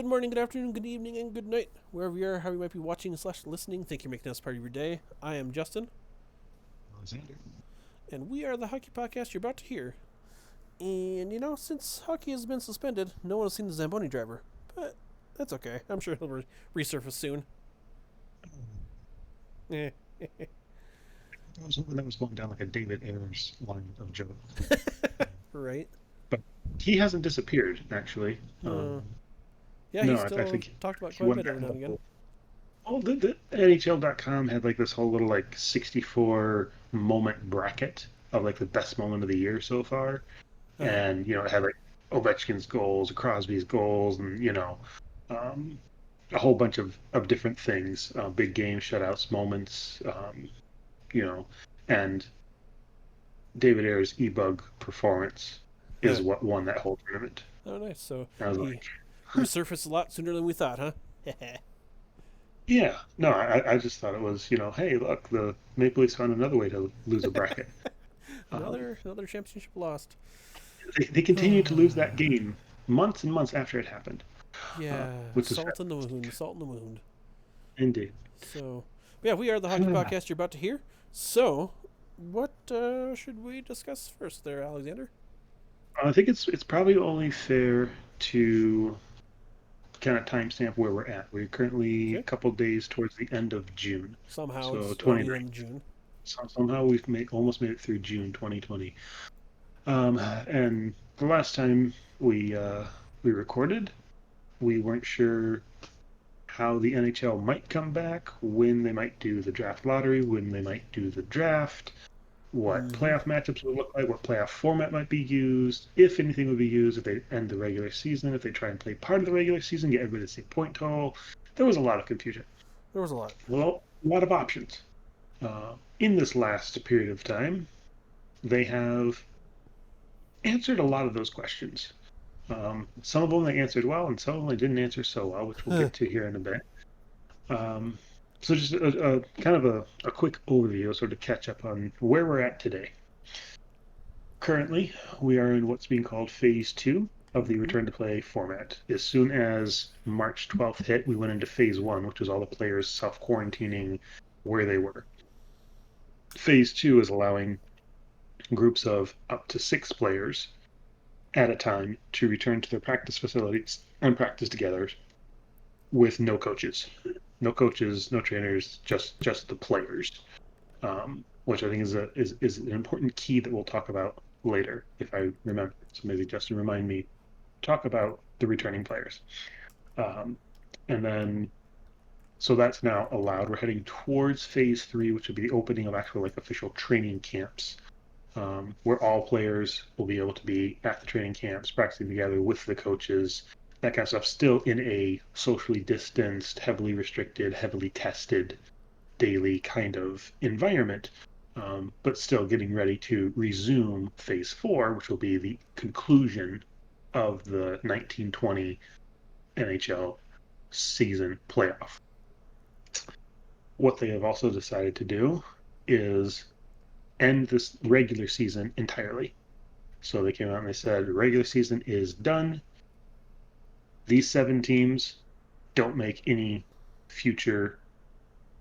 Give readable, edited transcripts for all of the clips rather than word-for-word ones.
Good morning, good afternoon, good evening, and good night. Wherever you are, how you might be watching slash listening, thank you for making us part of your day. I am Justin, Alexander. and we are the hockey podcast you're about to hear. And since hockey has been suspended, no one has seen the Zamboni driver. But that's okay. I'm sure he'll resurface soon. Eh. I was hoping that was going down like a David Ayers line of joke. Right. But he hasn't disappeared, actually. No. Yeah, No, he's I still think talked about he quite a went bit that every now and again. whole. Oh, the NHL.com had like this whole little like 64 moment bracket of like the best moment of the year so far. Uh-huh. And, it had like Ovechkin's goals, Crosby's goals, and, um, a whole bunch of different things, big game shutouts moments, you know, and David Ayer's e-bug performance is what won that whole tournament. Oh, nice. So And I was he like, resurfaced a lot sooner than we thought, huh? yeah, no, I just thought it was, hey, look, the Maple Leafs found another way to lose a bracket. Um, another championship lost. they continued to lose that game months and months after it happened, Yeah, which is salt in the wound, salt in the wound. indeed. So, yeah, we are the hockey podcast you're about to hear. So, what should we discuss first, there, Alexander? I think it's probably only fair to kind of timestamp where we're at. We're currently a Okay. couple days towards the end of June, Somehow so it's already the 29. end of June. So somehow we've almost made it through June 2020. And the last time we recorded, we weren't sure how the NHL might come back, when they might do the draft lottery, when they might do the draft, what Mm-hmm. playoff matchups would look like, what playoff format might be used, if anything would be used, if they end the regular season, if they try and play part of the regular season, get everybody the same point total. There was a lot of confusion. There was a lot. Well, a lot of options. In this last period of time, they have answered a lot of those questions. Some of them they answered well, and some of them they didn't answer so well, which we'll get to here in a bit. Um, so just a kind of a quick overview, sort of catch up on where we're at today. Currently, we are in what's being called Phase 2 of the Mm-hmm. return to play format. As soon as March 12th hit, we went into Phase 1, which was all the players self quarantining where they were. Phase 2 is allowing groups of up to 6 players at a time to return to their practice facilities and practice together with no coaches. No coaches, no trainers, just the players, which I think is an important key that we'll talk about later if I remember. So maybe Justin remind me talk about the returning players, um, and then so that's now allowed. We're heading towards phase 3, which would be the opening of actual like official training camps, where all players will be able to be at the training camps, practicing together with the coaches, that kind of stuff, still in a socially distanced, heavily restricted, heavily tested daily kind of environment, but still getting ready to resume phase 4, which will be the conclusion of the 1920 NHL season playoff. What they have also decided to do is end this regular season entirely. So they came out and they said, regular season is done. These 7 teams don't make any future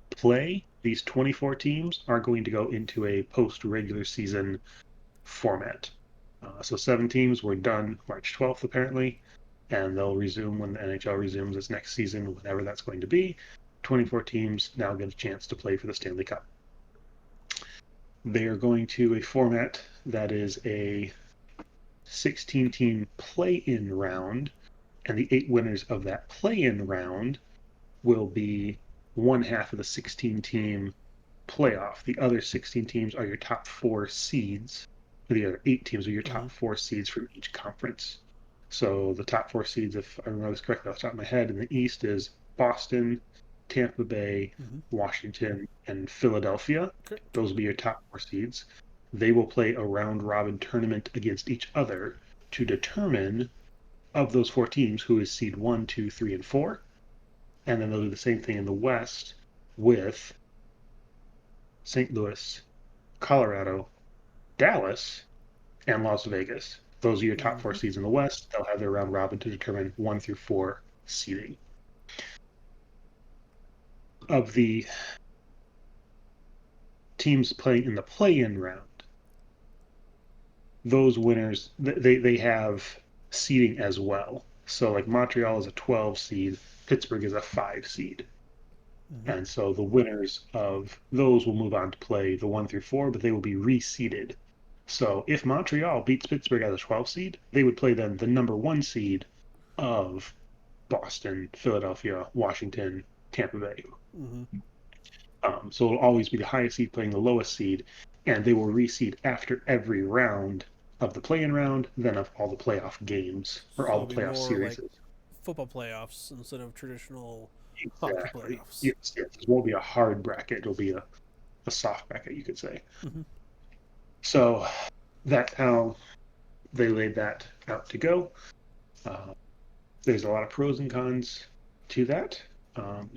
play. These 24 teams are going to go into a post regular season format. So 7 teams were done March 12th, apparently, and they'll resume when the NHL resumes its next season, whenever that's going to be. 24 teams now get a chance to play for the Stanley Cup. They are going to a format that is a 16-team play-in round, and the 8 winners of that play-in round will be one half of the 16-team playoff. The other 16 teams are your top 4 seeds. The other 8 teams are your Mm-hmm. top 4 seeds from each conference. So the top 4 seeds, if I remember this correctly off the top of my head, in the East is Boston, Tampa Bay, Mm-hmm. Washington, and Philadelphia. Correct. Those will be your top 4 seeds. They will play a round robin tournament against each other to determine, of those 4 teams, who is seed 1, 2, 3, and 4. And then they'll do the same thing in the West with St. Louis, Colorado, Dallas, and Las Vegas. Those are your top four Mm-hmm. seeds in the West. They'll have their round robin to determine 1 through 4 seeding. Of the teams playing in the play-in round, those winners they have seeding as well. So like Montreal is a 12 seed, Pittsburgh is a 5 seed. Mm-hmm. And so the winners of those will move on to play the 1 through 4, but they will be reseeded. So if Montreal beats Pittsburgh as a 12 seed, they would play then the number 1 seed of Boston, Philadelphia, Washington, Tampa Bay. Mm-hmm. So it'll always be the highest seed playing the lowest seed, and they will reseed after every round of the play-in round, then of all the playoff games or So all it'll the be playoff more series. like football playoffs instead of traditional hockey Exactly. playoffs. Yes. It won't be a hard bracket. It'll be a soft bracket, you could say. Mm-hmm. So that's how they laid that out to go. Uh, there's a lot of pros and cons to that, um,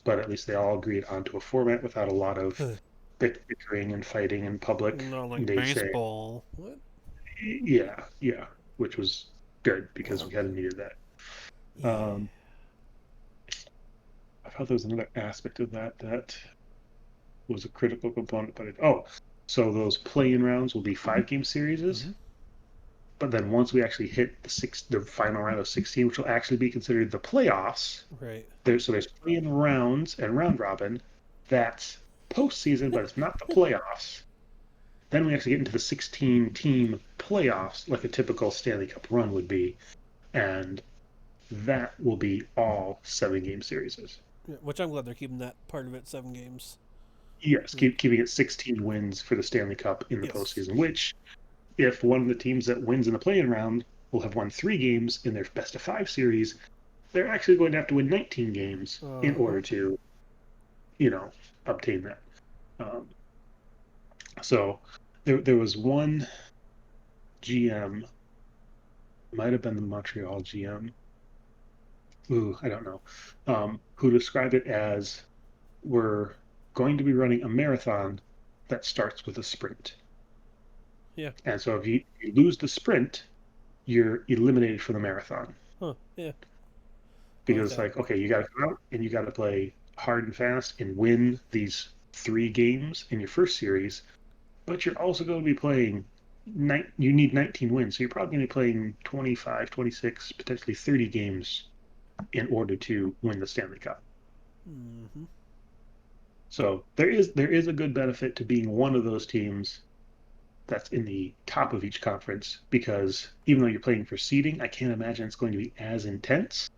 but at least they all agreed onto a format without a lot of bickering and fighting in public. Not like They say, baseball. What? yeah, which was good because we hadn't needed that. Yeah. Um, I thought there was another aspect of that that was a critical component, but so those play-in rounds will be 5-game series, Mm-hmm. but then once we actually hit the final round of 16, which will actually be considered the playoffs, Right. there's play-in rounds and round robin. That's postseason, but it's not the playoffs. Then we actually get into the 16-team playoffs, like a typical Stanley Cup run would be, and that will be all 7-game series. Yeah, which I'm glad they're keeping that part of it 7 games. Yes, Like, keeping it 16 wins for the Stanley Cup in the yes. postseason, which, if one of the teams that wins in the play-in round will have won 3 games in their best-of-5 series, they're actually going to have to win 19 games in Uh-huh. order to, you know, obtain that. Um, so there was one GM, might have been the Montreal GM, I don't know, who described it as we're going to be running a marathon that starts with a sprint. Yeah. And so if you lose the sprint, you're eliminated from the marathon. Huh. Yeah. I like Because it's that. like, okay, you got to come out and you got to play hard and fast and win these 3 games in your first series, but you're also going to be playing you need 19 wins. So you're probably going to be playing 25, 26, potentially 30 games in order to win the Stanley Cup. Mm-hmm. So there is a good benefit to being one of those teams that's in the top of each conference because even though you're playing for seeding, I can't imagine it's going to be as intense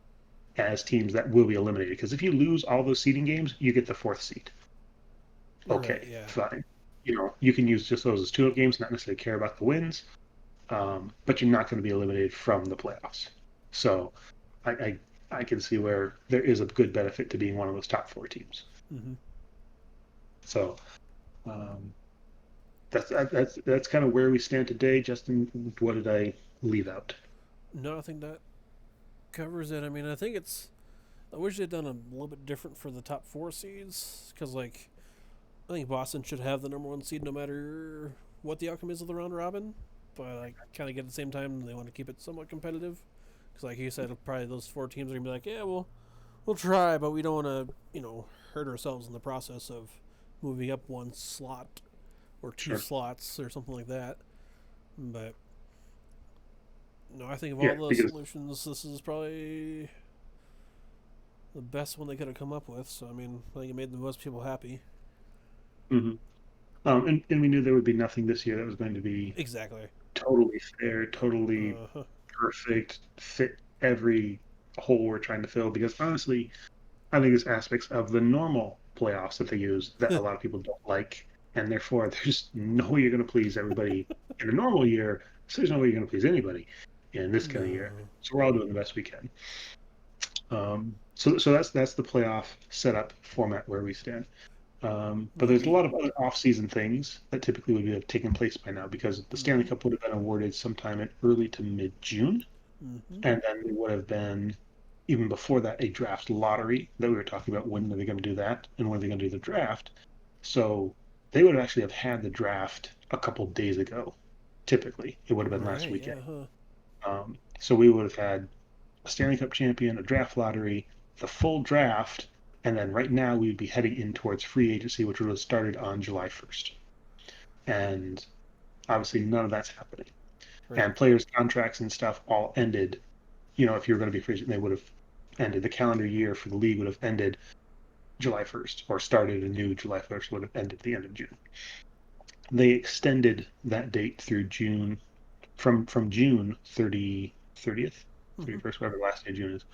as teams that will be eliminated. Because if you lose all those seeding games, you get the 4th seed. Right. Okay, Yeah. fine. You can use just those as tune-up games, not necessarily care about the wins, but you're not going to be eliminated from the playoffs. So I, I can see where there is a good benefit to being one of those top 4 teams. Mm-hmm. So um, that's kind of where we stand today. Justin, what did I leave out? No, I think that covers it. I mean, I think it's. I wish they'd done a little bit different for the top 4 seeds because, like, I think Boston should have the number 1 seed no matter what the outcome is of the round robin. But I kind of get at the same time they want to keep it somewhat competitive because, like you said, probably those 4 teams are gonna be like, yeah, we'll try, but we don't want to, hurt ourselves in the process of moving up 1 slot or two Sure. slots or something like that. But no, I think of all Yeah, the because solutions, this is probably the best one they could have come up with. So I mean, I think it made the most people happy. mhm. And we knew there would be nothing this year that was going to be Exactly. totally fair, totally Uh-huh. perfect, fit every hole we're trying to fill. Because honestly, I think there's aspects of the normal playoffs that they use that a lot of people don't like, and therefore there's no way you're going to please everybody in a normal year. So there's no way you're going to please anybody in this kind of year. No. So we're all doing the best we can. So that's the playoff setup format where we stand. But Like there's a we. lot of other off-season things that typically would have taken place by now because the Stanley Mm-hmm. Cup would have been awarded sometime in early to mid-June, Mm-hmm. and then there would have been even before that a draft lottery that we were talking about. When are they going to do that, and when are they going to do the draft? So they would actually have had the draft a couple days ago. Typically, it would have been last Right. weekend. Yeah. Huh. So we would have had a Stanley Cup champion, a draft lottery, the full draft, and then right now we would be heading in towards free agency, which would have started on July 1st. And obviously, none of that's happening. Right. And players' contracts and stuff all ended. If you were going to be free agent, they would have ended. The calendar year for the league would have ended July 1st, or started a new July 1st, would have ended the end of June. They extended that date through June, from June 30th, Mm-hmm. 31st, whatever the last day of June is,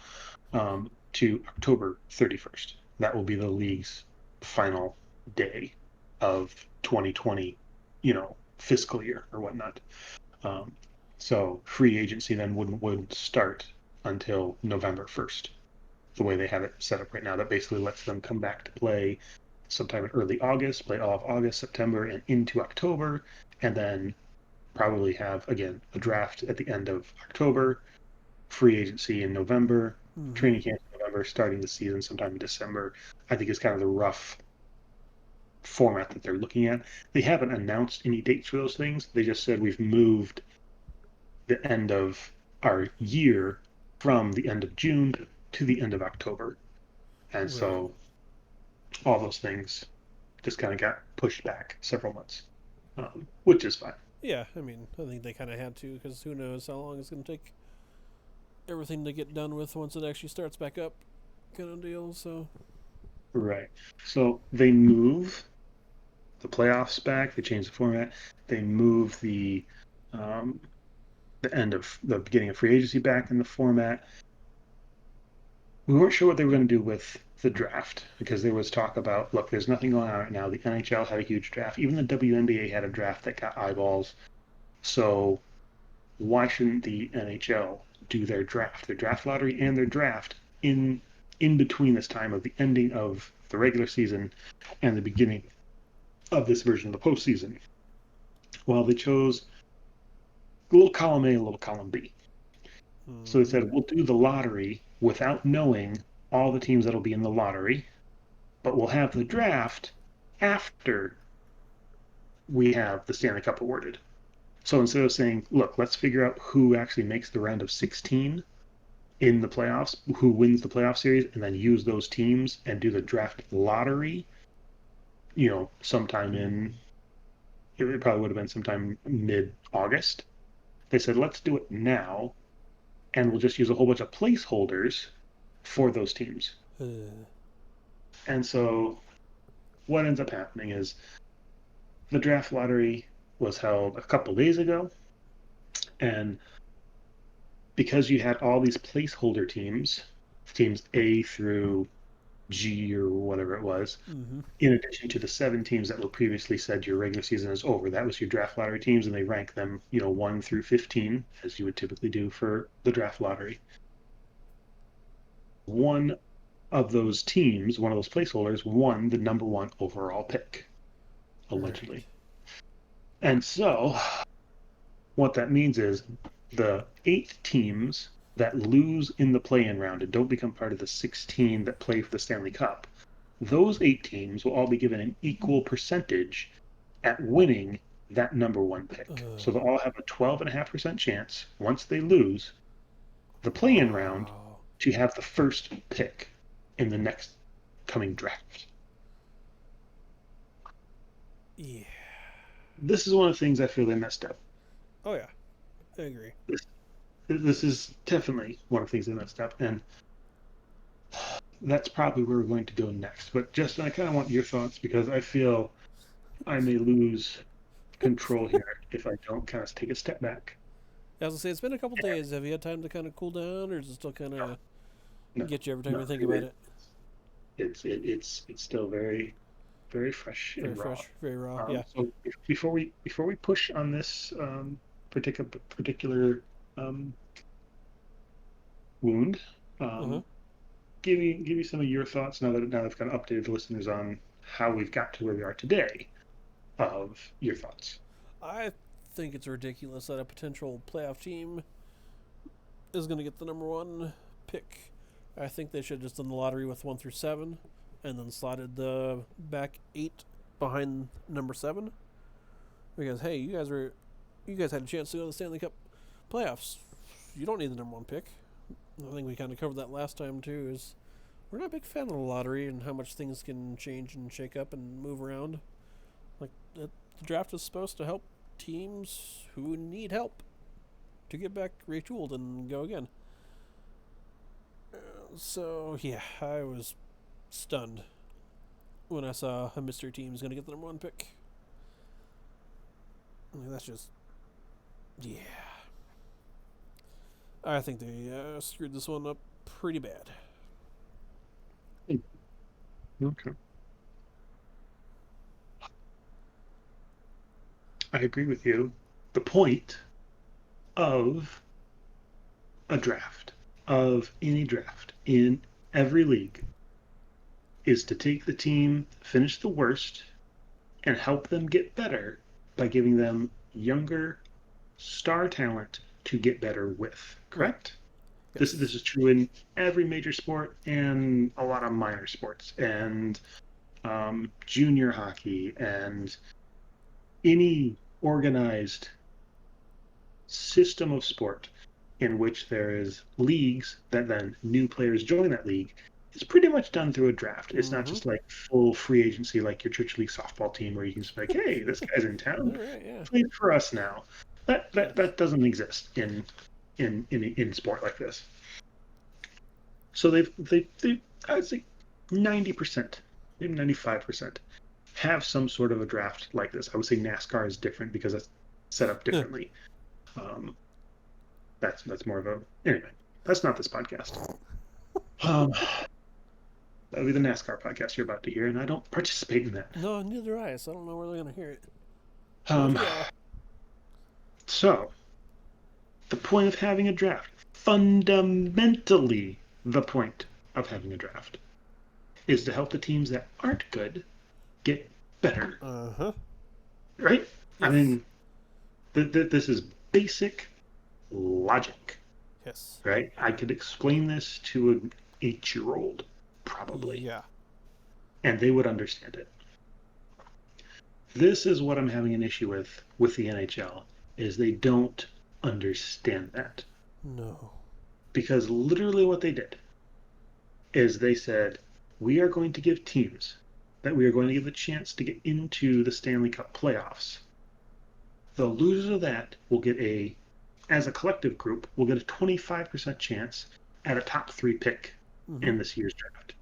to October 31st. That will be the league's final day of 2020, fiscal year or whatnot. So free agency then wouldn't start until November 1st, the way they have it set up right now. That basically lets them come back to play sometime in early August, play all of August, September, and into October, and then probably have, again, a draft at the end of October, free agency in November, Mm-hmm. training camp in November, starting the season sometime in December. I think is kind of the rough format that they're looking at. They haven't announced any dates for those things. They just said we've moved the end of our year from the end of June to the end of October. And Right. so all those things just kind of got pushed back several months, which is fine. Yeah, I mean, I think they kind of had to, because who knows how long it's going to take everything to get done with once it actually starts back up, kind of deal. So, Right. So they move the playoffs back. They change the format. They move um, the end of the beginning of free agency back in the format. We weren't sure what they were going to do with the draft because there was talk about, look, there's nothing going on right now. The NHL had a huge draft. Even the WNBA had a draft that got eyeballs. So why shouldn't the NHL do their draft lottery and their draft in between this time of the ending of the regular season and the beginning of this version of the postseason? Well, they chose a little column A, a little column B. So they mm-hmm. said, we'll do the lottery without knowing all the teams that'll be in the lottery, but we'll have the draft after we have the Stanley Cup awarded. So instead of saying, look, let's figure out who actually makes the round of 16 in the playoffs, who wins the playoff series, and then use those teams and do the draft lottery, sometime it probably would have been sometime mid-August. They said, let's do it now, and we'll just use a whole bunch of placeholders for those teams. And so what ends up happening is the draft lottery was held a couple days ago, and because you had all these placeholder teams A through G or whatever it was, Mm-hmm. in addition to the 7 teams that were previously said your regular season is over, that was your draft lottery teams, and they rank them, 1 through 15, as you would typically do for the draft lottery. One of those teams, one of those placeholders, won the number 1 overall pick, Right. allegedly. And so what that means is the 8 teams that lose in the play-in round and don't become part of the 16 that play for the Stanley Cup, those 8 teams will all be given an equal percentage at winning that number 1 pick. So they'll all have a 12.5% chance, once they lose the play-in round, Wow. to have the first pick in the next coming draft. Yeah. This is one of the things I feel they messed up. Oh yeah, I agree. This is definitely one of the things they messed up, and that's probably where we're going to go next. But Justin, I kind of want your thoughts because I feel I may lose control here if I don't kind of take a step back. I was gonna say it's been a couple days. Have you had time to kind of cool down, or does it still kind No, of no, get you every time no. you think about it? It's still very very fresh Very and raw. fresh, very raw. Yeah. So before we push on this particular um, wound, Uh huh. um, give me some of your thoughts now that I've kind of updated the listeners on how we've got to where we are today. Of your thoughts. I think it's ridiculous that a potential playoff team is going to get the number 1 pick. I think they should have just done the lottery with 1 through 7, and then slotted the back 8 behind number 7. Because hey, you guys had a chance to go to the Stanley Cup playoffs. You don't need the number 1 pick. I think we kind of covered that last time too. Is we're not a big fan of the lottery and how much things can change and shake up and move around. Like the draft is supposed to help teams who need help to get back retooled and go again. So yeah, I was stunned when I saw a mystery team is going to get the number one pick. I mean, that's just yeah. I think they screwed this one up pretty bad. Okay. I agree with you. The point of a draft, of any draft in every league, is to take the team, finish the worst, and help them get better by giving them younger star talent to get better with. Right. Correct? This Yes. is true in every major sport and a lot of minor sports and junior hockey and any organized system of sport in which there is leagues that then new players join that league. It's pretty much done through a draft. It's not Mm-hmm. just like full free agency like your church league softball team where you can just be like, hey, this guy's in All town, right. Yeah. play for us now. That that Yes. that doesn't exist in sport like this. So they I would say 90%, maybe 95% have some sort of a draft like this. I would say NASCAR is different because it's set up differently. Um, that's more of a anyway. That's not this podcast. Um, that would be the NASCAR podcast you're about to hear, and I don't participate in that. No, neither do I. So I don't know where they're gonna hear it. But Um, yeah. so the point of having a draft, fundamentally, the point of having a draft, is to help the teams that aren't good get better. Uh huh. Right? I Yes. mean, this is basic logic. Yes. Right? I could explain this to an 8-year old, probably, Yeah. and they would understand it. This is what I'm having an issue with the NHL is they don't understand that. No. Because literally what they did is they said, we are going to give teams that we are going to give a chance to get into the Stanley Cup playoffs. The losers of that will get as a collective group, will get a 25% chance at a top 3 pick Mm-hmm. in this year's draft.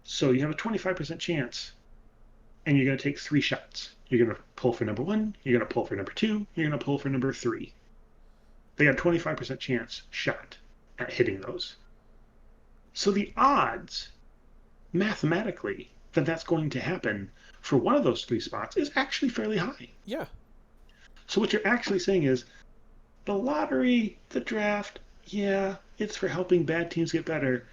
So you have a 25% chance, and you're going to take 3 shots. You're going to pull for number 1, you're going to pull for number 2, you're going to pull for number 3. They got a 25% chance shot at hitting those. So the odds, mathematically, that that's going to happen for one of those 3 spots is actually fairly high. Yeah. So what you're actually saying is the lottery, the draft, yeah, it's for helping bad teams get better,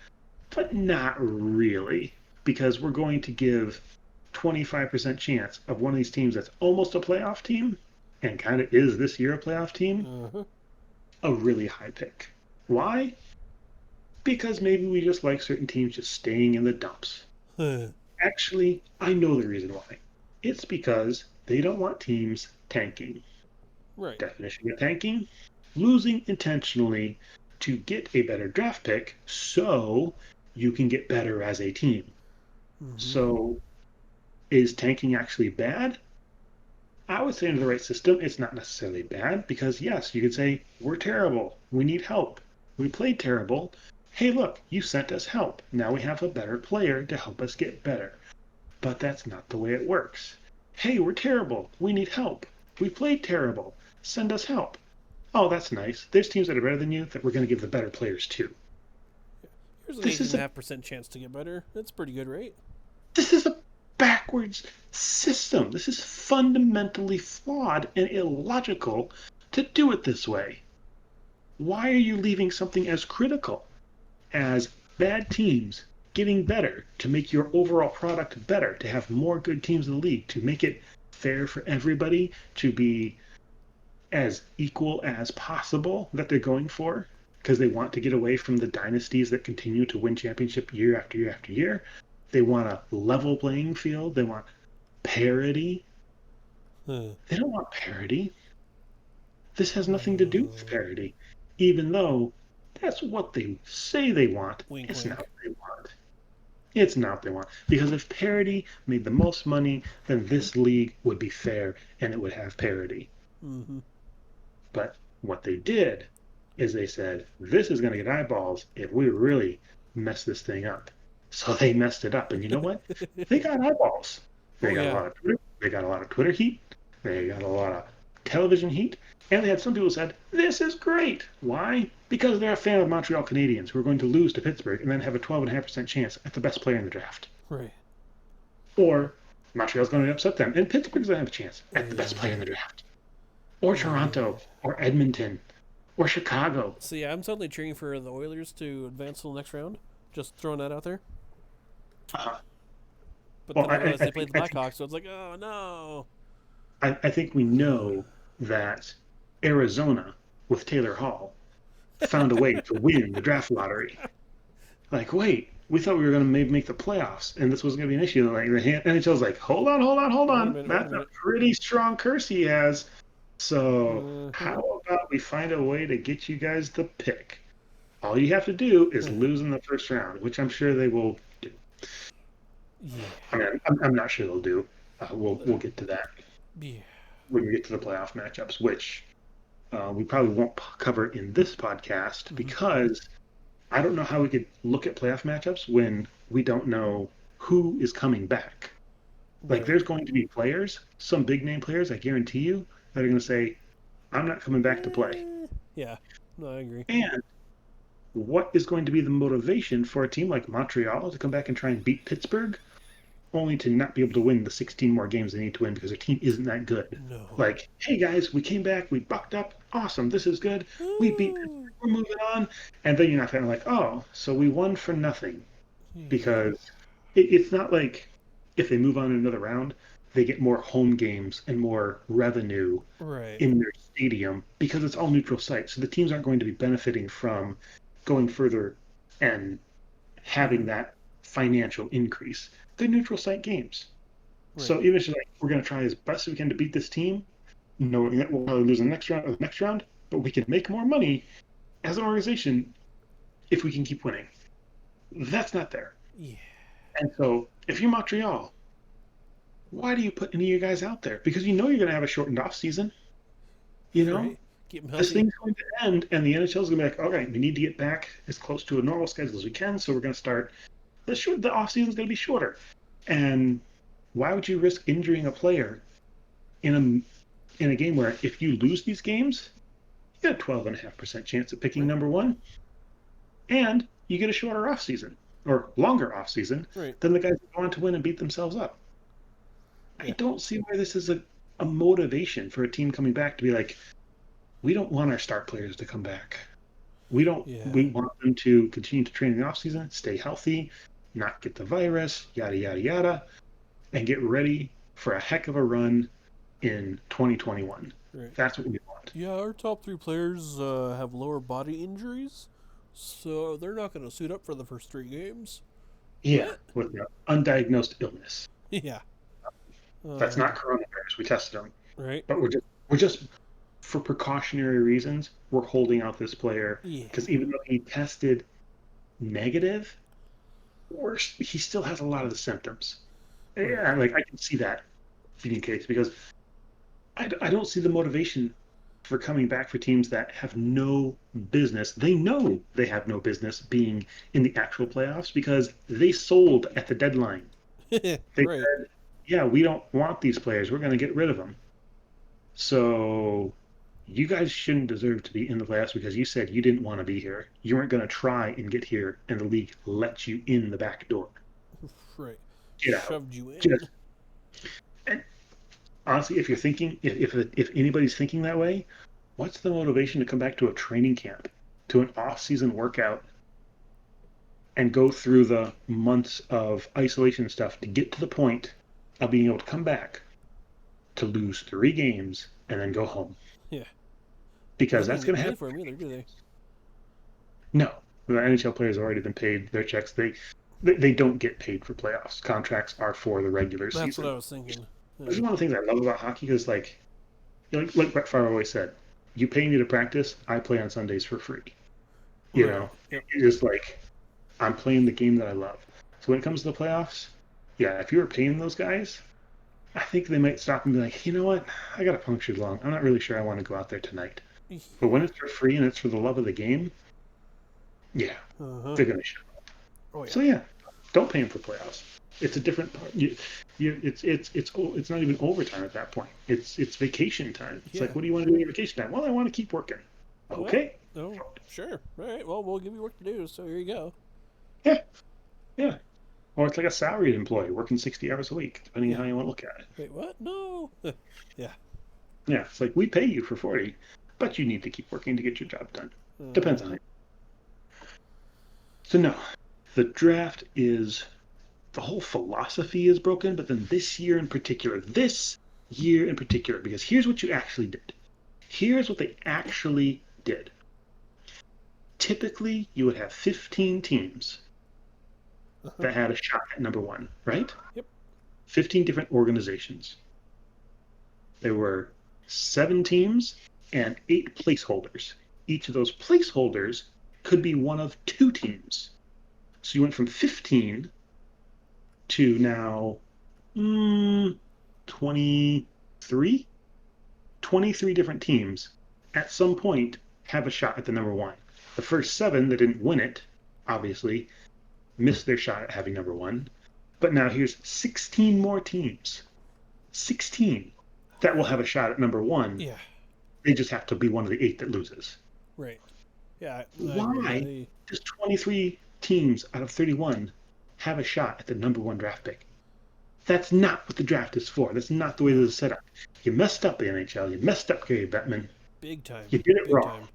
but not really, because we're going to give 25% chance of one of these teams that's almost a playoff team and kind of is this year a playoff team Uh huh. a really high pick. Why? Because maybe we just like certain teams just staying in the dumps. Actually, I know the reason why. It's because they don't want teams tanking. Right. Definition of tanking: losing intentionally to get a better draft pick so you can get better as a team. Mm-hmm. So, is tanking actually bad? I would say in the right system, it's not necessarily bad because, yes, you could say, we're terrible. We need help. We played terrible. Hey, look, you sent us help. Now we have a better player to help us get better. But that's not the way it works. Hey, we're terrible. We need help. We played terrible. Send us help. Oh, that's nice. There's teams that are better than you that we're going to give the better players to. Here's an This is a 18.5% chance to get better. That's pretty good, right? this is a backwards system. This is fundamentally flawed and illogical to do it this way. Why are you leaving something as critical as bad teams getting better to make your overall product better, to have more good teams in the league, to make it fair for everybody, to be as equal as possible that they're going for? Because they want to get away from the dynasties that continue to win championship year after year after year. They want a level playing field. They want parity. Huh. They don't want parity. This has nothing to do with parity, even though That's what they say they want. Wink, It's not wink. what they want. It's not what they want. Because if parity made the most money, then this league would be fair and it would have parity. Mm-hmm. But what they did is they said, this is going to get eyeballs if we really mess this thing up. So they messed it up. And you know what? They got eyeballs. They Oh got a yeah. lot of Twitter. They got a lot of Twitter heat. They got a lot of television heat. And they had some people who said, this is great. Why? Because they're a fan of Montreal Canadiens who are going to lose to Pittsburgh and then have a 12.5% chance at the best player in the draft. Right. Or Montreal's going to upset them and Pittsburgh's going to have a chance at the best Yeah. player in the draft. Or Yeah. Toronto. Or Edmonton. Or Chicago. So yeah, I'm suddenly cheering for the Oilers to advance to the next round. Just throwing that out there. Uh, But well, then I realized they played the Blackhawks, so it's like, oh no. I think we know that Arizona, with Taylor Hall, found a way to win the draft lottery. Like, wait, we thought we were going to maybe make the playoffs, and this was going to be an issue. Like the NHL's like, hold on, hold on, hold Wait a on. minute. Wait a That's a minute. pretty strong curse he has. So Uh-huh. how about we find a way to get you guys the pick? All you have to do is lose in the first round, which I'm sure they will do. Yeah. I mean, I'm not sure they'll do. We'll get to that Yeah. when we get to the playoff matchups, which we probably won't cover in this podcast Mm-hmm. because I don't know how we could look at playoff matchups when we don't know who is coming back. Like, Right. there's going to be players, some big name players, I guarantee you, that are going to say, I'm not coming back to play. Yeah. No, I agree. And what is going to be the motivation for a team like Montreal to come back and try and beat Pittsburgh, only to not be able to win the 16 more games they need to win because their team isn't that good? No. Like, hey guys, we came back, we bucked up, awesome, this is good, we beat Pittsburgh, we're moving on. And then you're not kind of like, oh, so we won for nothing. Because it's not like if they move on to another round, they get more home games and more revenue Right. in their stadium because it's all neutral sites. So the teams aren't going to be benefiting from going further and having that financial increase. They're neutral site games. Right. So even if you're like, we're going to try as best as we can to beat this team, knowing that we'll probably lose the next round or the next round, but we can make more money as an organization if we can keep winning. That's not there. Yeah. And so if you're Montreal, why do you put any of your guys out there? Because you know you're going to have a shortened off season. You know, Right. Keep them this healthy. thing's going to end, and the NHL is going to be like, all right, we need to get back as close to a normal schedule as we can, so we're going to start. The off season is going to be shorter. And why would you risk injuring a player in a game where if you lose these games, you got a 12.5% chance of picking number one, and you get a shorter off season or longer off season Right. than the guys that go on to win and beat themselves up. I don't see why this is a motivation for a team coming back to be like, we don't want our star players to come back. We don't. Yeah. We want them to continue to train in the off season, stay healthy, not get the virus, yada yada yada, and get ready for a heck of a run in 2021. Right. That's what we want. Yeah, our top 3 players have lower body injuries, so they're not going to suit up for the first 3 games. Yeah, with the undiagnosed illness. Yeah. That's not coronavirus. We tested them, Right. but we're just for precautionary reasons, we're holding out this player Yeah. because even though he tested negative, he still has a lot of the symptoms. Yeah, like I can see that being the case because I don't see the motivation for coming back for teams that have no business. They know they have no business being in the actual playoffs because they sold at the deadline. They Right. said, yeah, we don't want these players. We're going to get rid of them. So you guys shouldn't deserve to be in the playoffs because you said you didn't want to be here. You weren't going to try and get here, and the league let you in the back door. Right. Get out. Shoved you in. Just, and honestly, if you're thinking, if anybody's thinking that way, what's the motivation to come back to a training camp, to an off-season workout, and go through the months of isolation stuff to get to the point of being able to come back to lose 3 games and then go home? Yeah. Because They that's don't going to get paid happen. for them either, do they? No, the NHL players have already been paid their checks. They don't get paid for playoffs. Contracts are for the regular That's season. what I was thinking. This is one of the things I love about hockey because, like Brett Favre always said, you pay me to practice, I play on Sundays for free. You Right. know, Yep. it's just like I'm playing the game that I love. So when it comes to the playoffs, yeah, if you were paying those guys, I think they might stop and be like, you know what, I got a punctured lung. I'm not really sure I want to go out there tonight. But when it's for free and it's for the love of the game, yeah, Uh huh. they're gonna show. Oh yeah. So yeah, don't pay them for playoffs. It's a different part. It's not even overtime at that point. It's vacation time. It's Yeah. like, what do you want to do in your vacation time? Well, I want to keep working. Well. Okay. No. Sure. All right. Well, we'll give you work to do. So here you go. Yeah, yeah. Or it's like a salaried employee working 60 hours a week, depending on Yeah. how you want to look at it. Wait. What? No. yeah. Yeah, it's like we pay you for 40, but you need to keep working to get your job done. Uh-huh. Depends on it. So no, the draft is the whole philosophy is broken, but then this year in particular, because here's what you actually did. Here's what they actually did. Typically, you would have 15 teams Uh-huh. that had a shot at number one, right? Yep. 15 different organizations. There were 7 teams and 8 placeholders. Each of those placeholders could be one of 2 teams. So you went from 15 to now 23? 23 different teams at some point have a shot at the number one. The first 7 that didn't win it, obviously, missed their shot at having number one. But now here's 16 more teams. 16 that will have a shot at number one. Yeah. They just have to be one of the 8 that loses. Right. Yeah. I agree. Why does 23 teams out of 31 have a shot at the number one draft pick? That's not what the draft is for. That's not the way No. this is set up. You messed up, the NHL. You messed up, Gary Bettman. Big time. You did it Big wrong. time.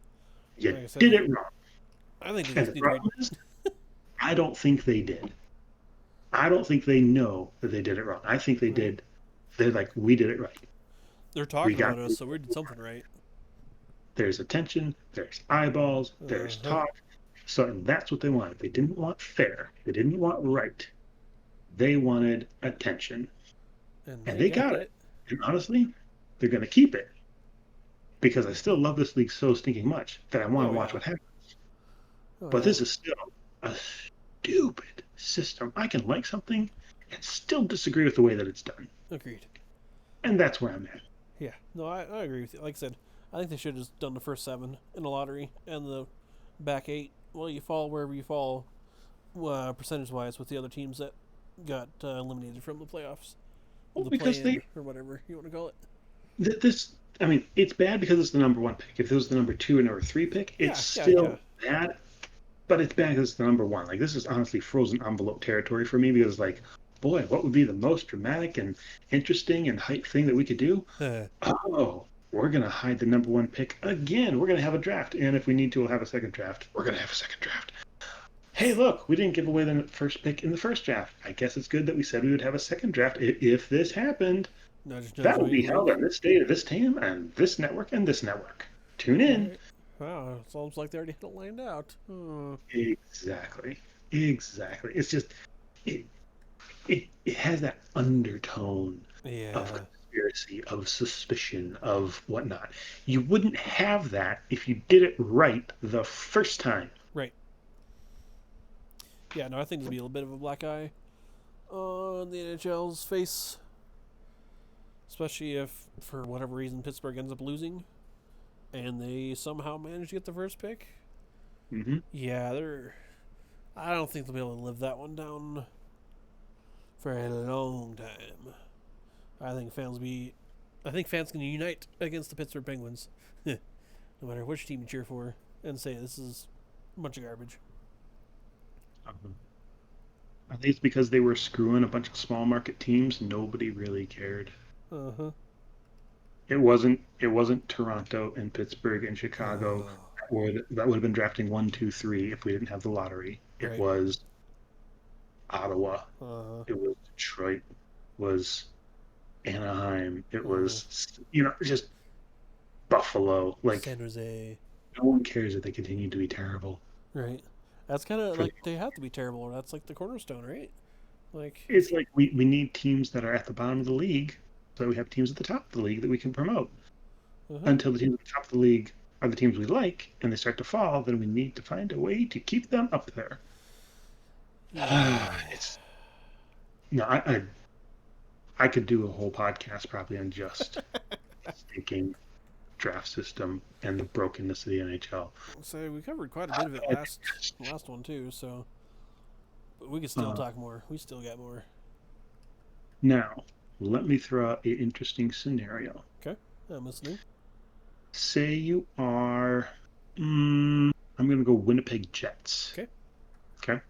You Like I said, did it wrong. I think they And just the need to wait. problem is, I don't think they did. I don't think they know that they did it wrong. I think they Right. did. They're like, we did it right. They're We talking got about us, so we did something right. There's attention, there's eyeballs, Uh there's huh. talk. So and that's what they wanted. They didn't want fair. They didn't want right. They wanted attention. And And they they got got it. it. And honestly, they're going to keep it because I still love this league so stinking much that I want to Oh watch yeah. what happens. Oh But yeah. this is still a stupid system. I can like something and still disagree with the way that it's done. Agreed. And that's where I'm at. Yeah. No, I agree with you. Like I said, I think they should have just done the first 7 in the lottery and the back 8. Well, you fall wherever you fall, percentage wise, with the other teams that got eliminated from the playoffs, Well, the because play-in or whatever you want to call it. this, I mean, it's bad because it's the number one pick. If it was the number 2 and number 3 pick, it's Yeah. Yeah. Yeah. still bad, but it's bad because it's the number one. Like, this is honestly frozen envelope territory for me because, like, boy, what would be the most dramatic and interesting and hype thing that we could do? Oh, we're going to hide the number one pick again. We're going to have a draft. And if we need to, we'll have a second draft. We're going to have a second draft. Hey, look, we didn't give away the first pick in the first draft. I guess it's good that we said we would have a second draft if this happened. Nudge, nudge, That will be wink, held wink. on this date of this time and this network and this network. Tune All in. right. Wow, it's almost like they already had it lined out. Oh. Exactly. Exactly. It's just it has that undertone of Yeah. conspiracy, of suspicion, of whatnot. You wouldn't have that if you did it right the first time. Right. Yeah. No, I think there'll be a little bit of a black eye on the NHL's face, especially if, for whatever reason, Pittsburgh ends up losing, and they somehow manage to get the first pick. Mm-hmm. Yeah, they're. I don't think they'll be able to live that one down for a long time. I think fans can unite against the Pittsburgh Penguins, no matter which team you cheer for, and say this is a bunch of garbage. I think it's because they were screwing a bunch of small market teams. Nobody really cared. Uh huh. It wasn't Toronto and Pittsburgh and Chicago Oh, that would have been drafting 1, 2, 3 if we didn't have the lottery. It right. was Ottawa. Uh It was Detroit. It was Anaheim. It huh. was just Buffalo. Like, San Jose. no one cares if they continue to be terrible. Right. That's kind of For like they have to be terrible. Or that's like the cornerstone, right? Like, It's like we need teams that are at the bottom of the league, so we have teams at the top of the league that we can promote. uh huh. Until the teams at the top of the league are the teams we like and they start to fall, then we need to find a way to keep them up there. Yeah. It's no, I could do a whole podcast probably on just thinking draft system and the brokenness of the NHL. So we covered quite a bit of it last one too. So, but we could still Uh, talk more. We still got more. Now, let me throw out an interesting scenario. Okay, I'm listening. Say you are, I'm going to go Winnipeg Jets. Okay. Okay.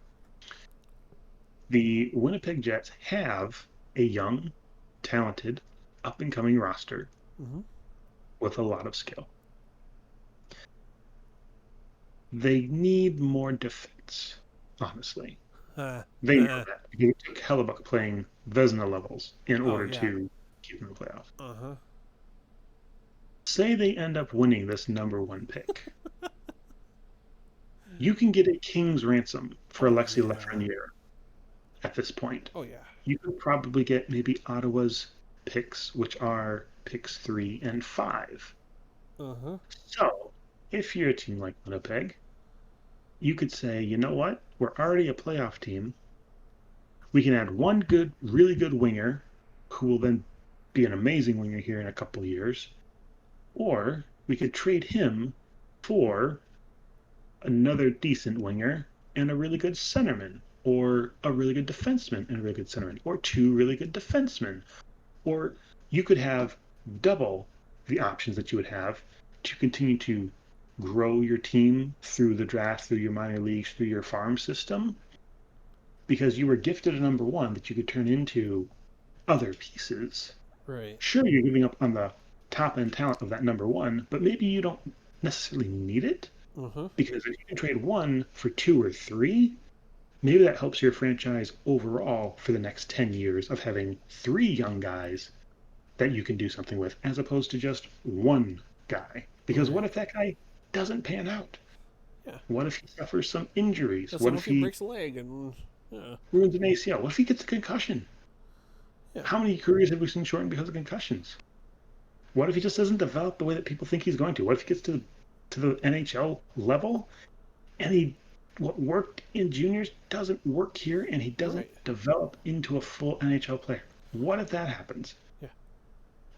The Winnipeg Jets have a young, talented, up and coming roster Mm-hmm. with a lot of skill. They need more defense, honestly. They know that. It took Hellebuck playing Vezina levels in Oh order yeah. to keep in the playoffs. Uh huh. Say they end up winning this number one pick. You can get a king's ransom for Oh Alexis yeah. Lafreniere at this point. Oh yeah. You could probably get maybe Ottawa's picks, which are picks 3 and 5. Uh huh. So, if you're a team like Winnipeg, you could say, you know what? We're already a playoff team. We can add one good, really good winger who will then be an amazing winger here in a couple of years. Or we could trade him for another decent winger and a really good centerman, or a really good defenseman and a really good centerman, or two really good defensemen. Or you could have double the options that you would have to continue to grow your team through the draft, through your minor leagues, through your farm system, because you were gifted a number one that you could turn into other pieces. Right. Sure, you're giving up on the top end talent of that number one, but maybe you don't necessarily need it, Uh huh. because if you can trade one for two or three, maybe that helps your franchise overall for the next 10 years of having three young guys that you can do something with, as opposed to just one guy. Because what Right. if that guy doesn't pan out? Yeah. What if he suffers some injuries? Yeah. What So if if he he breaks a leg and yeah. ruins an ACL? What if he gets a concussion? Yeah. How many careers have we seen shortened because of concussions? What if he just doesn't develop the way that people think he's going to? What if he gets to the NHL level and what worked in juniors doesn't work here and he doesn't Right. develop into a full NHL player? What if that happens? Yeah.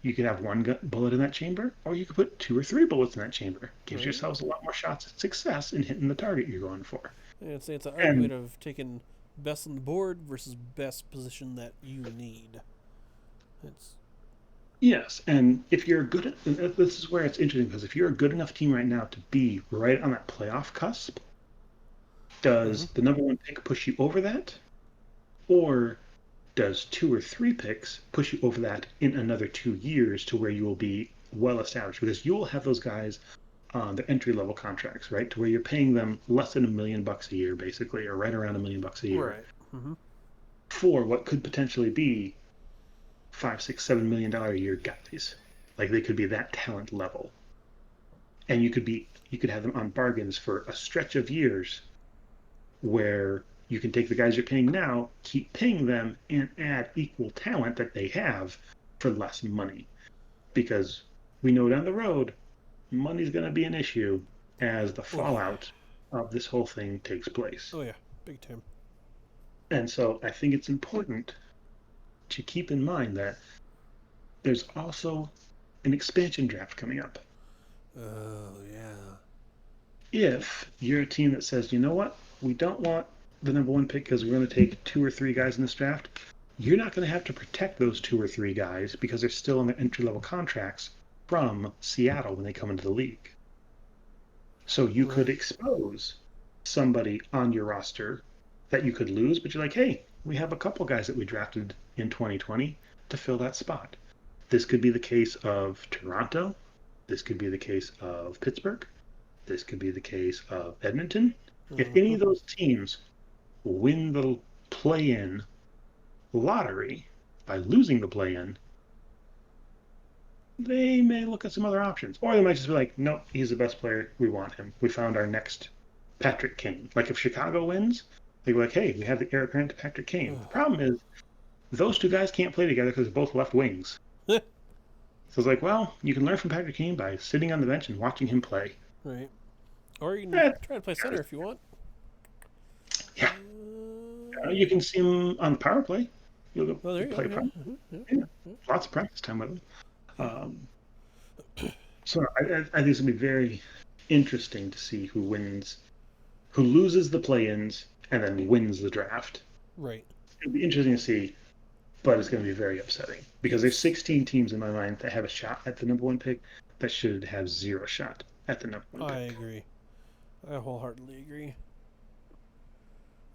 You could have one bullet in that chamber, or you could put two or three bullets in that chamber. Gives Right. yourselves a lot more shots at success in hitting the target you're going for. And it's an And argument of taking best on the board versus best position that you need. It's yes, and if you're good at, and this is where it's interesting, because if you're a good enough team right now to be right on that playoff cusp, mm-hmm. does the number one pick push you over that? Or does two or three picks push you over that in another 2 years to where you will be well established? Because you will have those guys on their entry level contracts, right? To where you're paying them less than $1 million a year, basically, or right around $1 million a year Right. Mm-hmm. for what could potentially be $5, $6, $7 million a year guys. Like they could be that talent level. And you could have them on bargains for a stretch of years where you can take the guys you're paying now, keep paying them, and add equal talent that they have for less money. Because we know down the road, money's going to be an issue as the Oh yeah. fallout of this whole thing takes place. Oh yeah. Big time. And so I think it's important to keep in mind that there's also an expansion draft coming up. Oh yeah. If you're a team that says, you know what, we don't want the number one pick because we're going to take two or three guys in this draft, you're not going to have to protect those two or three guys because they're still on their entry level contracts from Seattle when they come into the league. So you could Right. expose somebody on your roster that you could lose, but you're like, hey, we have a couple guys that we drafted in 2020 to fill that spot. This could be the case of Toronto. This could be the case of Pittsburgh. This could be the case of Edmonton. If any Mm-hmm. of those teams win the play in lottery by losing the play in, they may look at some other options. Or they might just be like, nope, he's the best player. We want him. We found our next Patrick Kane. Like if Chicago wins, they're like, hey, we have the heir apparent to Patrick Kane. The problem is those two guys can't play together because they're both left wings. So it's like, well, you can learn from Patrick Kane by sitting on the bench and watching him play. Right. Or you can Eh, try to play center if you want. yeah, you can see him on the power play. You'll go Oh, there you go. play Yeah. power. Yeah. Yeah, Yeah. lots of practice time with him. Yeah. Um, so I think it's gonna be very interesting to see who loses the play-ins and then wins the draft. Right. It'll be interesting to see, but it's going to be very upsetting because there's Yes. 16 teams in my mind that have a shot at the number one pick that should have zero shot at the number one I pick. agree. I wholeheartedly agree.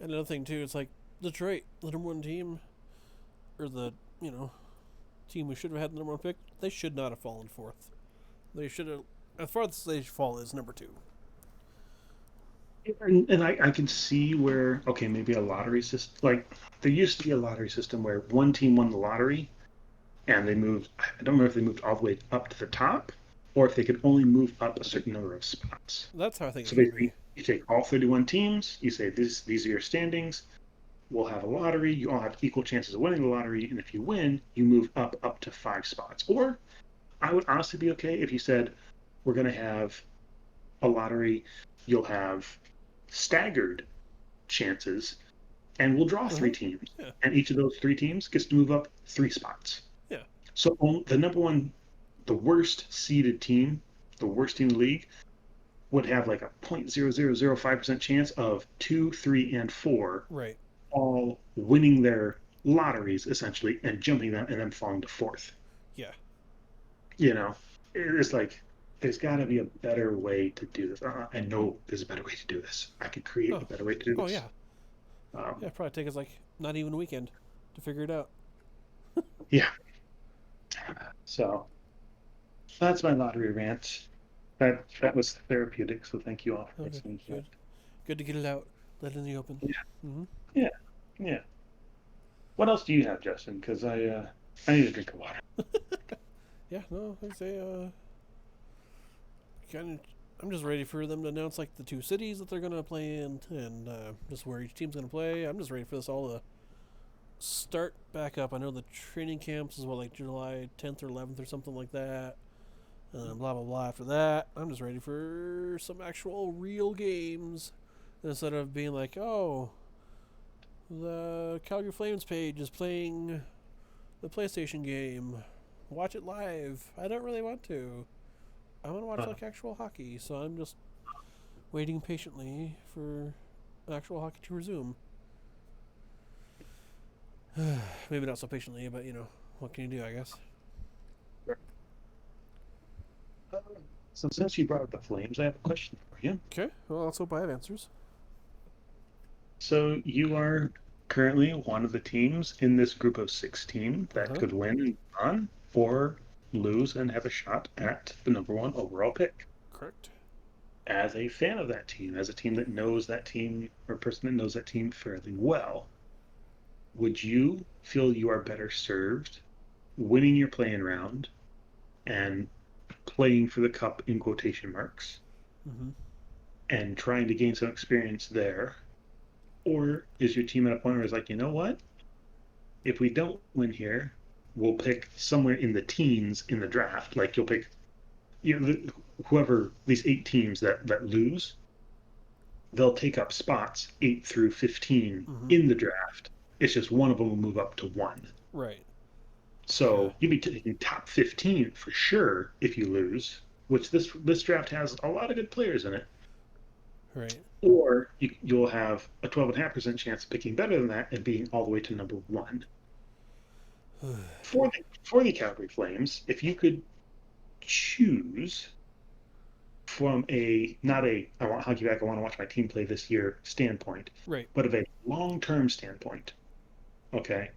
And another thing too, it's like Detroit, the number one team, or the team we should have had the number one pick. They should not have fallen fourth. They should have. As far as they fall is number two. And I can see where, okay, maybe a lottery system, like there used to be a lottery system where one team won the lottery and they moved, I don't remember if they moved all the way up to the top or if they could only move up a certain number of spots. That's how I think it So should be. basically, you take all 31 teams, you say these are your standings, we'll have a lottery, you all have equal chances of winning the lottery, and if you win, you move up to 5 spots. Or I would honestly be okay if you said, we're going to have a lottery, you'll have staggered chances, and we'll draw Uh three huh. teams. Yeah. And each of those three teams gets to move up 3 spots. Yeah. So the number one, the worst seeded team, the worst team in the league, would have like a 0.0005% chance of 2, 3, and 4 Right. all winning their lotteries essentially and jumping them and then falling to fourth. Yeah. You know, it's like there's got to be a better way to do this. I know there's a better way to do this. I could create a Oh. better way to do Oh this. yeah. Um, Yeah. Probably take us like not even a weekend to figure it out. yeah. So that's my lottery rant. That was therapeutic. So thank you all for Okay. listening to that. Good. Good to get it out. Let it in the open. Yeah. Mm-hmm. Yeah. Yeah. What else do you have, Justin? Because I need a drink of water. Yeah. No. Like I say. Kind of. I'm just ready for them to announce like the two cities that they're gonna play in, and just where each team's gonna play. I'm just ready for this all to start back up. I know the training camps is what like July 10th or 11th or something like that. Blah blah blah. After that, I'm just ready for some actual real games instead of being like, oh, the Calgary Flames page is playing the PlayStation game. Watch it live. I don't really want to. I want to watch Uh, like actual hockey, so I'm just waiting patiently for actual hockey to resume. Maybe not so patiently, but what can you do? I guess. so since you brought up the Flames, I have a question for you. Okay. Well, let's hope I have answers. So you are currently one of the teams in this group of 16 Uh that huh. could win and on or lose and have a shot at the number one overall pick. Correct. As a fan of that team, as a team that knows that team or a person that knows that team fairly well, would you feel you are better served winning your playing round and playing for the cup in quotation marks Mm-hmm. and trying to gain some experience there? Or is your team at a point where it's like, you know what? If we don't win here, we'll pick somewhere in the teens in the draft. Like you'll pick whoever these 8 teams that lose, they'll take up spots 8 through 15 Mm-hmm. in the draft. It's just one of them will move up to one. Right. Yeah. So you'd be taking top 15 for sure if you lose, which this draft has a lot of good players in it. Right. Or you'll have a 12.5% chance of picking better than that and being all the way to number one. For the Calgary Flames, if you could choose from a not a I want hockey back, I want to watch my team play this year standpoint, Right. but of a long-term standpoint, okay,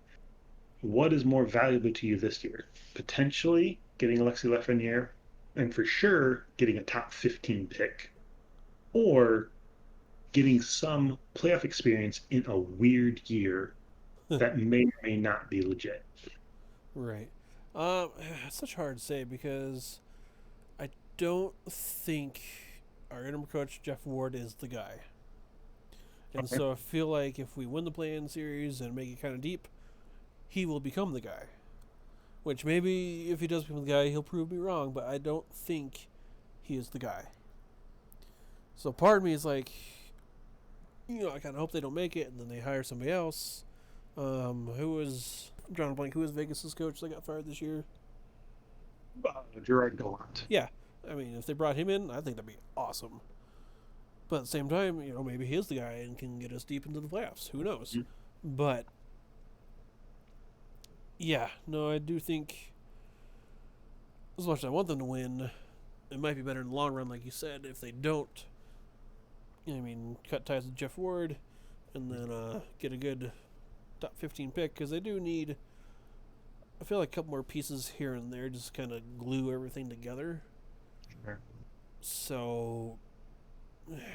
what is more valuable to you this year? Potentially getting Alexei Lafreniere and for sure getting a top 15 pick, or getting some playoff experience in a weird year that may or may not be legit. Right. It's such hard to say because I don't think our interim coach Jeff Ward is the guy, and Okay. so I feel like if we win the play-in series and make it kind of deep, he will become the guy. Which maybe if he does become the guy, he'll prove me wrong, but I don't think he is the guy. So part of me is like, I kind of hope they don't make it, and then they hire somebody else. Who was I'm drawing a blank? Who was Vegas's coach that got fired this year? Gerard Gallant. Yeah, I mean, if they brought him in, I think that'd be awesome. But at the same time, maybe he is the guy and can get us deep into the playoffs. Who knows? Mhm. But yeah, no, I do think as much as I want them to win, it might be better in the long run, like you said, if they don't. I mean, cut ties with Jeff Ward, and then get a good top 15 pick because they do need. I feel like a couple more pieces here and there just kind of glue everything together. Sure. So,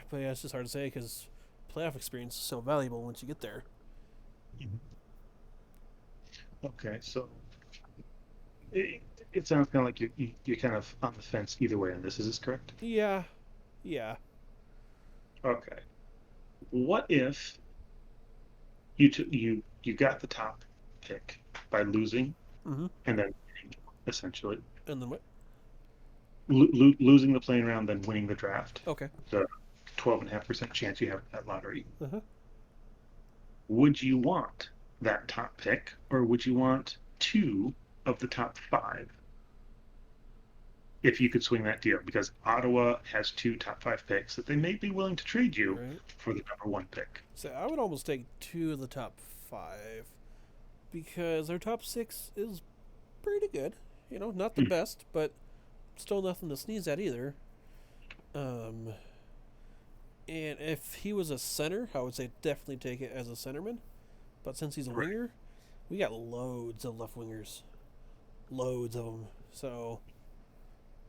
but yeah, it's just hard to say because playoff experience is so valuable once you get there. Mhm. Okay, so it, it sounds kind of like you're kind of on the fence either way on this. Is this correct? Yeah, yeah. Okay. What if you got the top pick by losing Mm-hmm. and then essentially And then what? losing the playing round, then winning the draft? Okay. The 12.5% chance you have at that lottery. Uh huh. Would you want that top pick, or would you want two of the top five if you could swing that deal? Because Ottawa has two top five picks that they may be willing to trade you Right. for the number one pick. So I would almost take two of the top five because our top six is pretty good. Not the Hmm. best, but still nothing to sneeze at either. Um, and if he was a center, I would say definitely take it as a centerman. But since he's a Right. winger, we got loads of left wingers, loads of them. So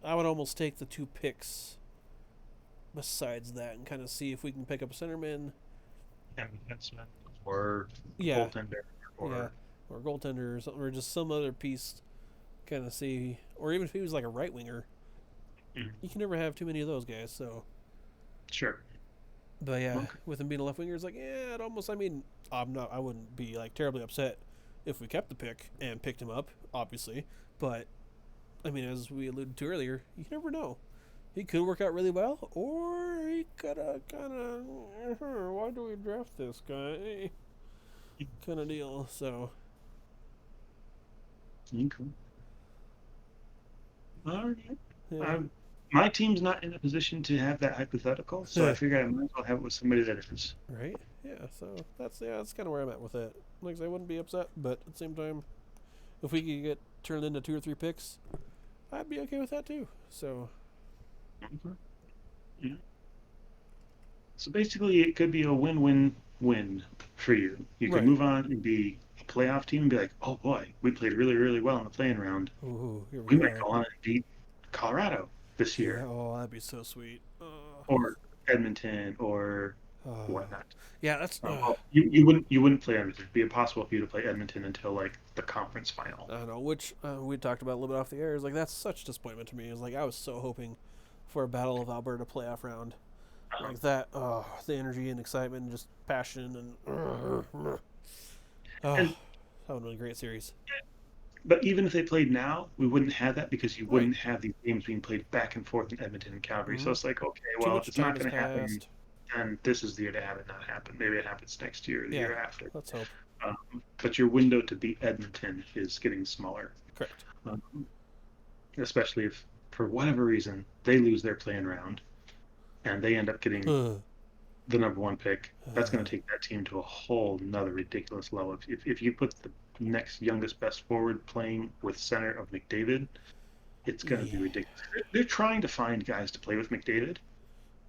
I would almost take the two picks besides that and kind of see if we can pick up a centerman. And defenseman or Yeah, goaltender yeah, or or goaltender or something, or just some other piece. Kind of see, or even if he was like a right winger, Mhm. you can never have too many of those guys. So, Sure. but yeah, Okay. with him being a left winger, it's like yeah, it almost. I mean, I wouldn't be like terribly upset if we kept the pick and picked him up, obviously. But I mean, as we alluded to earlier, you never know. He could work out really well, or he could kind of, why do we draft this guy? Kind of deal. So, Okay. All right. yeah, Um, my team's not in a position to have that hypothetical, so I figure I might as well have it with somebody that is. right? Yeah. So that's kind of where I'm at with it. Like I said, I wouldn't be upset, but at the same time, if we could get turned into two or three picks, I'd be okay with that too. So, Okay. Yeah. So basically, it could be a win-win-win for you. You could right. move on and be a playoff team and be like, oh boy, we played really, really well in the playing round. Ooh, here We we might are. go on and beat Colorado this Yeah. year, Oh, that'd be so sweet. or Edmonton, or Uh, whatnot. yeah. That's. Well, you wouldn't play Edmonton. It'd be impossible for you to play Edmonton until like the conference final. I don't know. Which we talked about a little bit off the air. Is like that's such disappointment to me. Is like I was so hoping for a Battle of Alberta playoff round Um, like that. Oh, the energy and excitement, and just passion, and oh, that and would have been a great series. but even if they played now, we wouldn't have that because you Right. wouldn't have these games being played back and forth in Edmonton and Calgary. So Mm-hmm. it's like, okay, Too well, if much it's time not has going to happen, passed. then this is the year to have it not happen. Maybe it happens next year or the Yeah. year after. Let's hope. But your window to beat Edmonton is getting smaller, Correct. um, especially if, for whatever reason, they lose their playing round and they end up getting Uh, the number one pick. That's going uh, to take that team to a whole another ridiculous level. If you put the next youngest best forward playing with center of McDavid, it's going to be yeah. ridiculous. They're trying to find guys to play with McDavid.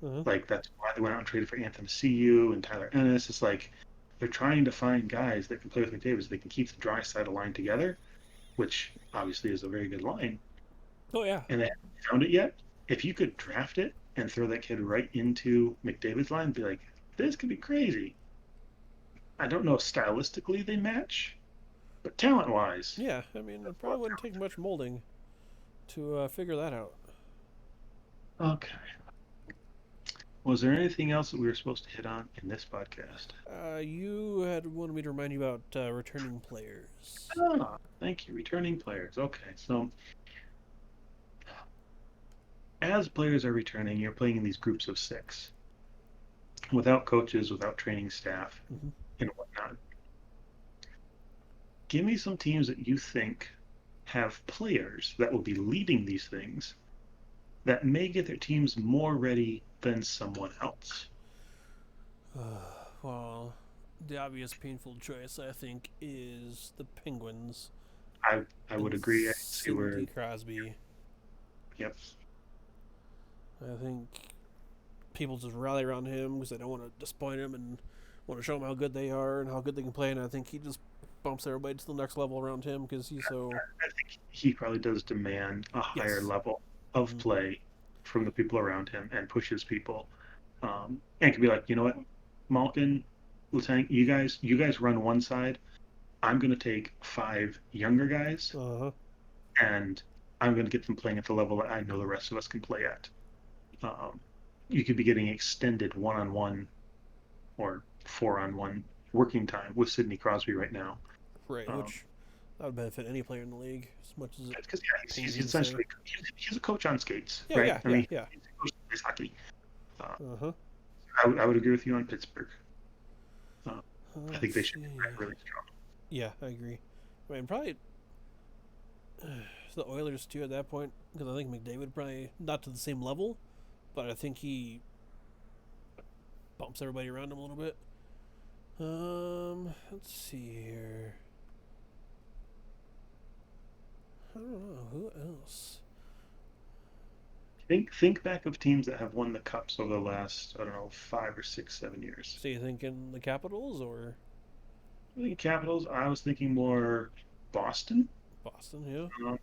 Uh-huh. Like that's why they went out and traded for Anthony Cu and Tyler Ennis. It's like they're trying to find guys that can play with McDavid so they can keep the dry side line together, which obviously is a very good line. Oh yeah. And they haven't found it yet. If you could draft it and throw that kid right into McDavid's line, be like, this could be crazy. I don't know if stylistically they match, but talent wise, Yeah. I mean, it probably wouldn't take much molding to figure that out. okay. Was there anything else that we were supposed to hit on in this podcast? You had wanted me to remind you about returning players. Ah, thank you. Returning players. Okay, so as players are returning, you're playing in these groups of six without coaches, without training staff, Mm-hmm. and whatnot. Give me some teams that you think have players that will be leading these things that may get their teams more ready than someone else. Well, the obvious painful choice, I think, is the Penguins I would and agree. I can see where. Sidney Crosby. Yep. I think people just rally around him because they don't want to disappoint him and want to show him how good they are and how good they can play. And I think he just bumps everybody to the next level around him because he's so. I think he probably does demand a higher Yes. level of Mm-hmm. play from the people around him and pushes people. And can be like, you know what, Malkin, Lieutenant, you guys run one side. I'm going to take five younger guys Uh huh. and I'm going to get them playing at the level that I know the rest of us can play at. Um, you could be getting extended one-on-one or four-on-one working time with Sidney Crosby right now. Right, Um, which that would benefit any player in the league as much as it because yeah, he's pains me to say. essentially he's a coach on skates, Yeah, right? yeah, I yeah, mean, yeah. he's a coach that plays hockey. Uh, Uh huh. I would agree with you on Pittsburgh. Uh, I think Let's they should see. come back really strong. Yeah, I agree. I mean, probably the Oilers too at that point because I think McDavid probably not to the same level, but I think he bumps everybody around him a little bit. Let's see here. I don't know who else. Think back of teams that have won the cups over the last, I don't know, 5 or 6, 7 years. So you thinking the Capitals or I think Capitals. I was thinking more Boston. Boston? Yeah, Um,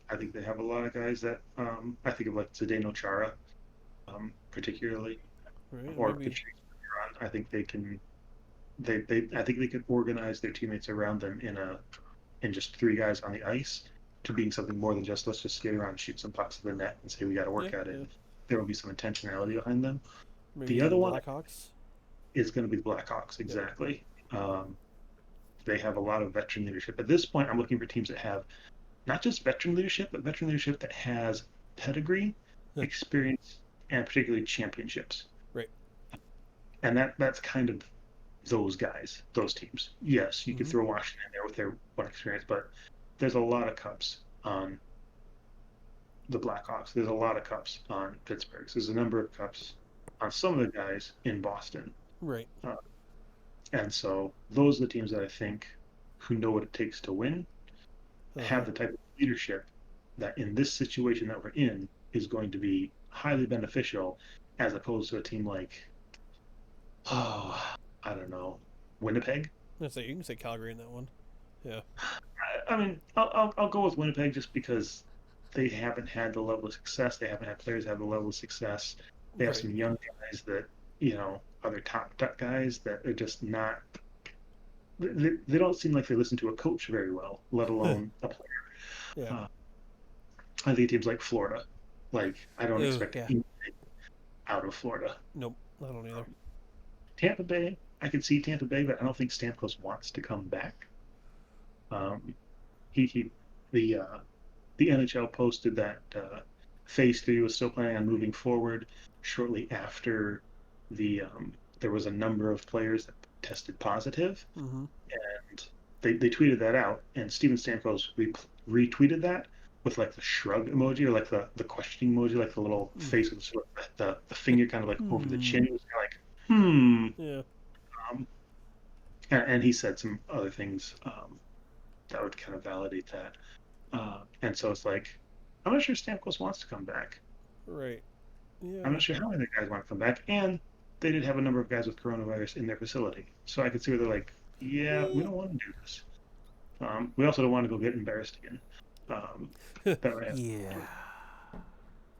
I think they have a lot of guys that I think of like Zdeno Chara, particularly, right. or Maybe Patrice Bergeron. I think they can. They I think they can organize their teammates around them in just three guys on the ice to being something more than just let's just skate around and shoot some pucks to the net and say we got to yeah, work at it. yeah. There will be some intentionality behind them. Maybe The even other the one Blackhawks. is going to be the Blackhawks, Yep. exactly. They have a lot of veteran leadership. At this point, I'm looking for teams that have not just veteran leadership, but veteran leadership that has pedigree, experience, and particularly championships. Right. And that's kind of those guys, those teams. Yes, you could Mm-hmm. throw Washington in there with their one experience, but there's a lot of cups on the Blackhawks. There's a lot of cups on Pittsburgh. So there's a number of cups on some of the guys in Boston. Right. Uh, and so those are the teams that I think who know what it takes to win, Uh huh. have the type of leadership that in this situation that we're in is going to be highly beneficial as opposed to a team like, oh, I don't know, Winnipeg. Let's say you can say Calgary in that one. Yeah. I mean, I'll go with Winnipeg just because they haven't had the level of success. They haven't had players have the level of success. They have Right. some young guys that, are their top guys that are just not. They don't seem like they listen to a coach very well, let alone a player. Yeah. Uh, I think teams like Florida, like I don't Ooh, expect yeah. anything out of Florida. Nope. I don't either. Tampa Bay, I can see Tampa Bay, but I don't think Stamkos wants to come back. Um, he the the NHL posted that Phase 3 was still planning on moving forward shortly after there was a number of players that tested positive, Mm-hmm. and they tweeted that out, and Steven Stamkos retweeted that with like the shrug emoji or like the questioning emoji, like the little Mm. face with the Like, finger kind of like over the hmm. chin. It was kind of like, hmm. Yeah. Um, and he said some other things that would kind of validate that. And so it's like, I'm not sure Stamkos wants to come back. Right. I'm Yeah. not sure how many guys want to come back. And they did have a number of guys with coronavirus in their facility. So I could see where they're like, yeah, we don't want to do this. We also don't want to go get embarrassed again. Um, that might Yeah. happen.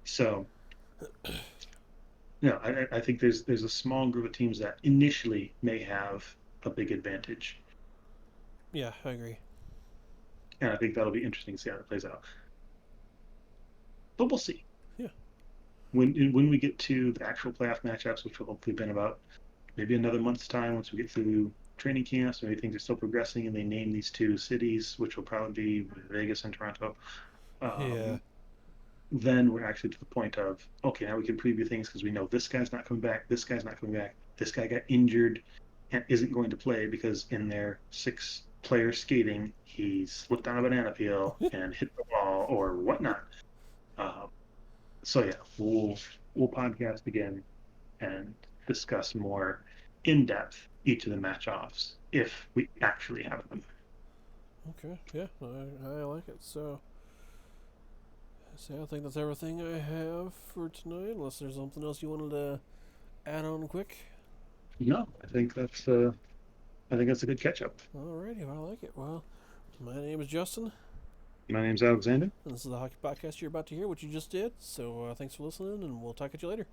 So, no, I think there's a small group of teams that initially may have a big advantage. Yeah. I agree. And I think that'll be interesting to see how it plays out. But we'll see. Yeah. when we get to the actual playoff matchups, which will hopefully be in about maybe another month's time, once we get through training camps, maybe things are still progressing, and they name these two cities, which will probably be Vegas and Toronto. Yeah. Um, then we're actually to the point of okay, now we can preview things because we know this guy's not coming back, this guy's not coming back, this guy got injured and isn't going to play because in their 6 player skating he slipped on a banana peel and hit the wall or whatnot. Uh, so yeah, we'll podcast again and discuss more in depth each of the match offs if we actually have them. Okay. Yeah, I like it. So I think that's everything I have for tonight. Unless there's something else you wanted to add on quick. No, I think that's a good catch up. Alrighty, well, I like it. Well, my name is Justin, My name's Alexander. and this is the Hockey Podcast you're about to hear, what you just did. So thanks for listening, and we'll talk at you later.